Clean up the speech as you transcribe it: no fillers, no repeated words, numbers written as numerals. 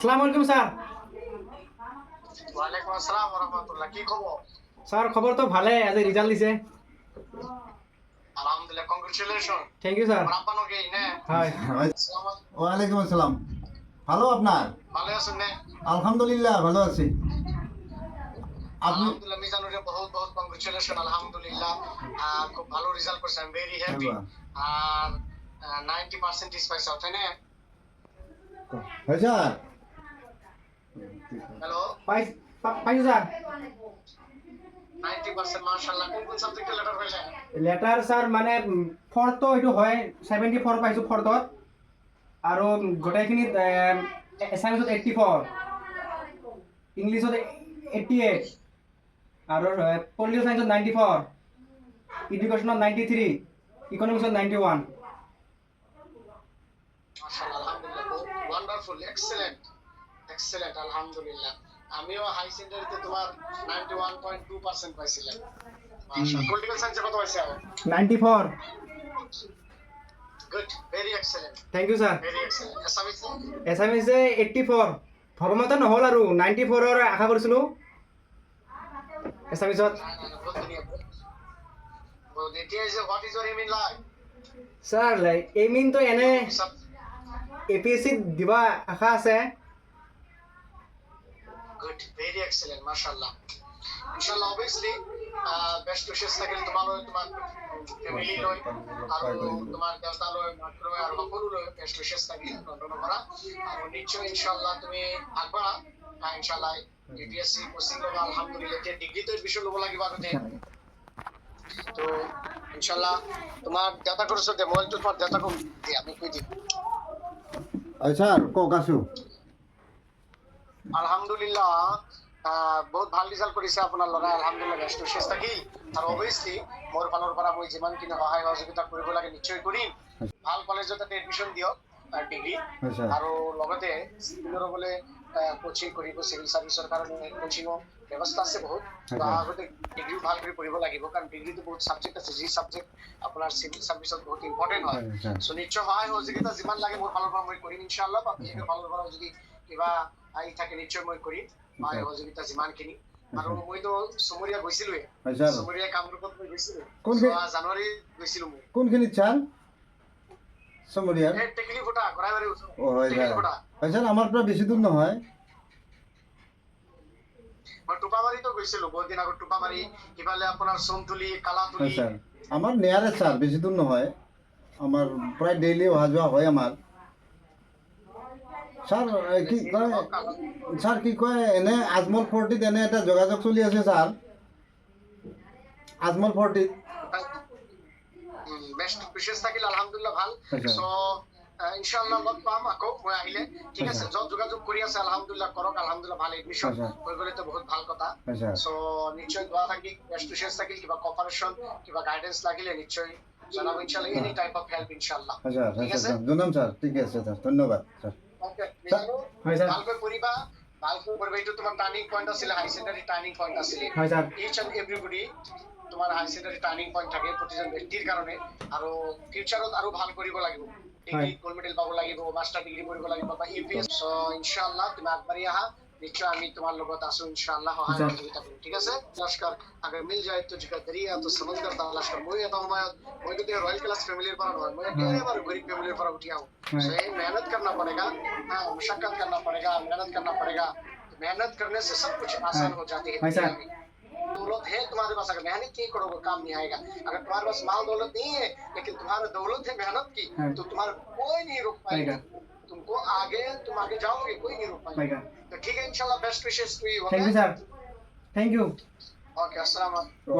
আসসালামু আলাইকুম স্যার। ওয়ালাইকুম আসসালাম ওয়া রাহমাতুল্লাহ। কি খবর? স্যার খবর তো ভালে, আজি রেজাল্ট দিছে। আলহামদুলিল্লাহ, কংগ্রেচুলেশন। Thank you sir. রাব্বানো কে নে? হয়। ওয়ালাইকুম আসসালাম। ভালো আপনার? ভালো আছেন নে? আলহামদুলিল্লাহ ভালো আছি। আপনি? আলহামদুলিল্লাহ, মিজানুরে বহুত বহুত কংগ্রেচুলেশন। আলহামদুলিল্লাহ, খুব ভালো রেজাল্ট করছেন, ভেরি হ্যাপি। আর 90% পাইছো, তাই না? হয়েছে আর? হ্যালো, পাইছো স্যার। 90% মাশাআল্লাহ। কোন কোন সাবজেক্টে লেটার পাইলেন? লেটার স্যার মানে ফৰ্থ এইটো হয় 74 পাইছো ফৰ্থত, আৰু গোটেইখিনিত এছাইন্সত 84, ইংলিছত 88, আৰু পলিটিকেল সায়েন্সত 94, এডুকেশ্যনত 93, ইকনমিক্সত 91। মাশাআল্লাহ, আলহামদুলিল্লাহ, ওয়ান্ডারফুল, এক্সেলেন্ট এক্সেলেন্ট, আলহামদুলিল্লাহ। আমিও হাই সেকেন্ডারিতে তোমার 91.2% পাইছিলাম। মাশাআল্লাহ। পলিটিক্যাল সায়েন্সে কত পাইছো? 94। Good, very excellent. Thank you sir. Very excellent. এসামিছে? এছামিছে 84, ভবামতে নহ'ল আৰু 94ৰ আশা কৰিছিলোঁ এছামিছত। বহুত ধুনীয়া। বহুত এতিয়া যে what is your aim in life? Sir এইমিনটো এনে APSC দিবা আশা আছে। গুড, ভেৰি এক্সেলেন্ট, মাশাআল্লাহ। ইনশাআল্লাহ, অবভিয়াসলি বেস্ট উইশেস থাকিল তোমালৈ, তোমাৰ ফ্যামিলি লৈ, আৰু তোমাৰ দেউতা লৈ, মাক লৈ, আৰু সকলোলৈ বেস্ট উইশেস থাকিল নন্দন কৰা। আৰু নিশ্চয় ইনশাআল্লাহ তুমি আগবাঢ়া। ইনশাআল্লাহ UPSC কোচিং ল'বা। আলহামদুলিল্লাহ, এতিয়া ডিগ্ৰীটো এডমিশ্যন ল'ব লাগিব আগতে। তো ইনশাআল্লাহ তোমাৰ দেউতা কৰিছো দে, মোবাইলটো তোমাৰ দেউতাক দি আমি কৈ দিম। আচ্ছা কক আছো। আলহামদুলিল্লাহ, বহুত ভাল ৰিজাল্ট কৰিছে আপোনাৰ ল'ৰাই। আলহামদুলিল্লাহ, বেষ্ট উইশেছ থাকিল। আৰু অবভিয়াছলি মোৰ ফালৰ পৰা মই যিমানখিনি সহায় সহযোগিতা কৰিব লাগে নিশ্চয় কৰিম। ভাল কলেজত এডমিশ্যন দিয়ক ডিগ্ৰী, আৰু লগতে চিভিলৰ বোলে কোচিং কৰিব, চিভিল চাৰ্ভিচৰ কাৰণে কোচিঙৰ ব্যৱস্থা আছে বহুত। আগতে ডিগ্ৰীও ভাল কৰি পঢ়িব লাগিব, কাৰণ ডিগ্ৰীটো বহুত ছাবজেক্ট আছে, যি ছাবজেক্ট আপোনাৰ চিভিল চাৰ্ভিচত বহুত ইম্পৰ্টেণ্ট হয়। চ' নিশ্চয় সহায় সহযোগিতা যিমান লাগে মোৰ ফালৰ পৰা মই কৰিম ইনশাআল্লাহ। বা বিশেষকৈ ফালৰ পৰা যদি কিবা আহি থাকে নিশ্চয় মই কৰিম সহায় সহযোগিতা যিমানখিনি। আৰু মইতো চমৰীয়া গৈছিলোৱে, চমৰীয়া কামৰূপত মই গৈছিলো, জানুৱাৰী গৈছিলো মই। কোনখিনিত ছাৰ? চমৰীয়া? টেকেলি ফুটা, গড়াইবাৰীৰ ওচৰত। ও হয় টেকেলি ফুটা। ছাৰ, আমাৰ পৰা বেছি দূৰ নহয়। মই টোপামাৰীতো গৈছিলো বহুত দিন আগত। টোপামাৰী, ইফালে আপোনাৰ সোমতুলি, কালাতুলি। ছাৰ আমাৰ নিয়াৰে ছাৰ, বেছি দূৰ নহয়। আমাৰ প্ৰায় ডেইলি অহা যোৱা হয় আমাৰ। ছাৰ কি কয়, ছাৰ কি কয়, এনে আজমল ফৰ্টিত এনে এটা যোগাযোগ চলি আছে ছাৰ, আজমল ফৰ্টিত। বেষ্ট উইশেছ থাকিল, আলহামদুলিল্লাহ, ভাল। চ' ইনশাআল্লাহ লগ পাম আকৌ মই আহিলে, ঠিক আছে। য'ত যোগাযোগ কৰি আছে আলহামদুলিল্লাহ কৰক, আলহামদুলিল্লাহ, ভাল এডমিশ্যন হৈ গ'লেতো বহুত ভাল কথা। চ' নিশ্চয় দোয়া থাকিল, বেষ্ট উইশেছ থাকিল। কিবা কপাৰেশ্যন, কিবা গাইডেন্স লাগিলে নিশ্চয় জনাব ইনশাআল্লাহ। এনি টাইপ অফ হেল্প ইনশাআল্লাহ, ঠিক আছে। জনাম ছাৰ, ঠিক আছে ছাৰ, ধন্যবাদ ছাৰ। ভালকৈ পঢ়িবা, ভালকৈ পঢ়িবা। এইটো তোমাৰ টাৰ্নিং পইণ্ট আছিলে, হাই ছেকেণ্ডাৰী টাৰ্নিং পইণ্ট আছিলে। ইচ এণ্ড এভৰিবডি তোমাৰ হাই ছেকেণ্ডাৰী টাৰ্নিং পইণ্ট থাকে প্ৰতিজন ব্যক্তিৰ কাৰণে। আৰু ফিউচাৰত আৰু ভাল কৰিব লাগিব, ডিগ্ৰী গোল্ড মেডেল পাব লাগিব, মাষ্টাৰ ডিগ্ৰী কৰিব লাগিব, বা UPS। চ' ইনশাআল্লাহ তুমি আগবাঢ়ি আহা, নিশ্চয় আমি তোমাৰ লগত আছো ইনশাআল্লাহ, সহায় সহযোগিতা কৰিম, ঠিক আছে। লস্কৰ আগে মিল যায় তুঝকা দৰিয়া তো সমুদ্ৰ তা লস্কৰ। মই এটা সময়ত, মই কিন্তু ৰয়েল ক্লাছ ফেমিলিৰ পৰা নহয়, মই একেবাৰে গৰীব ফেমিলিৰ পৰা উঠি আহোঁ। চ' मेहनत करना पड़ेगा, हाँ, मुशक्कत करना पड़ेगा, मेहनत करना पड़ेगा। मेहनत करने से सब कुछ आसान हो जाती है दुनिया में। दौलत है तुम्हारे पास, अगर मेहनत नहीं करोगे काम नहीं आएगा। अगर तुम्हारे पास माल दौलत नहीं है, लेकिन तुम्हारा दौलत है मेहनत की, तो तुम्हारा कोई नहीं रोक पाएगा। तुमको आगे, तुम आगे जाओगे, कोई नहीं रोक पाएगा। तो ठीक है, इंशाल्लाह, best wishes to you. Thank you sir, thank you. Okay, अस्सलाम वालेकुम।